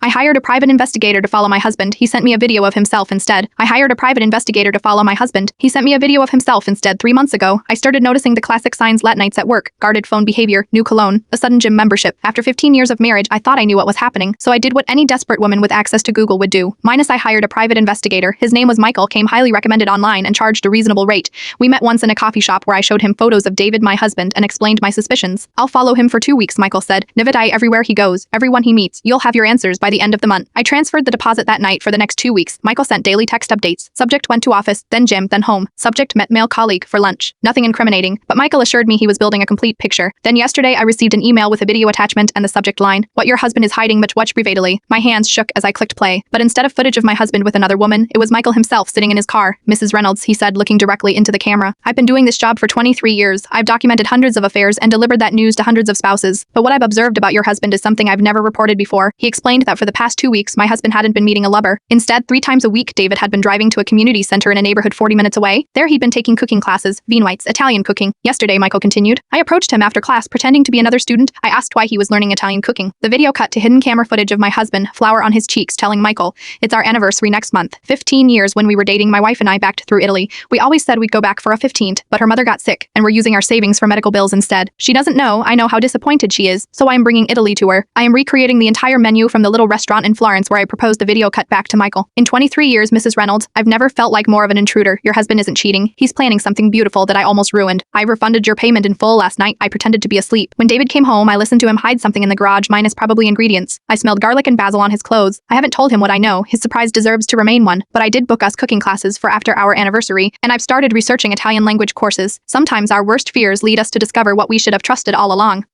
I hired a private investigator to follow my husband. He sent me a video of himself instead. I hired a private investigator to follow my husband. He sent me a video of himself instead. 3 months ago, I started noticing the classic signs: late nights at work, guarded phone behavior, new cologne, a sudden gym membership. After 15 years of marriage, I thought I knew what was happening, so I did what any desperate woman with access to Google would do. Minus I hired a private investigator. His name was Michael, came highly recommended online, and charged a reasonable rate. We met once in a coffee shop where I showed him photos of David, my husband, and explained my suspicions. I'll follow him for 2 weeks, Michael said. Nividai everywhere he goes, everyone he meets. You'll have your answers by the end of the month. I transferred the deposit that night for the next 2 weeks. Michael sent daily text updates. Subject: went to office, then gym, then home. Subject: met male colleague for lunch. Nothing incriminating, but Michael assured me he was building a complete picture. Then yesterday I received an email with a video attachment and the subject line: what your husband is hiding, much watch privately. My hands shook as I clicked play, but instead of footage of my husband with another woman, it was Michael himself sitting in his car. Mrs. Reynolds, he said, looking directly into the camera. I've been doing this job for 23 years. I've documented hundreds of affairs and delivered that news to hundreds of spouses. But what I've observed about your husband is something I've never reported before. He explained that for the past 2 weeks, my husband hadn't been meeting a lover. Instead, 3 times a week, David had been driving to a community center in a neighborhood 40 minutes away. There he'd been taking cooking classes, Vienweights, Italian cooking. Yesterday, Michael continued, I approached him after class pretending to be another student. I asked why he was learning Italian cooking. The video cut to hidden camera footage of my husband, flour on his cheeks, telling Michael, it's our anniversary next month. 15 years when we were dating, my wife and I backed through Italy. We always said we'd go back for a 15th, but her mother got sick, and we're using our savings for medical bills instead. She doesn't know, I know how disappointed she is, so I am bringing Italy to her. I am recreating the entire menu from the little restaurant in Florence where I proposed. The video cut back to Michael. In 23 years, Mrs. Reynolds, I've never felt like more of an intruder. Your husband isn't cheating. He's planning something beautiful that I almost ruined. I refunded your payment in full last night. I pretended to be asleep. When David came home, I listened to him hide something in the garage, minus probably ingredients. I smelled garlic and basil on his clothes. I haven't told him what I know. His surprise deserves to remain one, but I did book us cooking classes for after our anniversary, and I've started researching Italian language courses. Sometimes our worst fears lead us to discover what we should have trusted all along.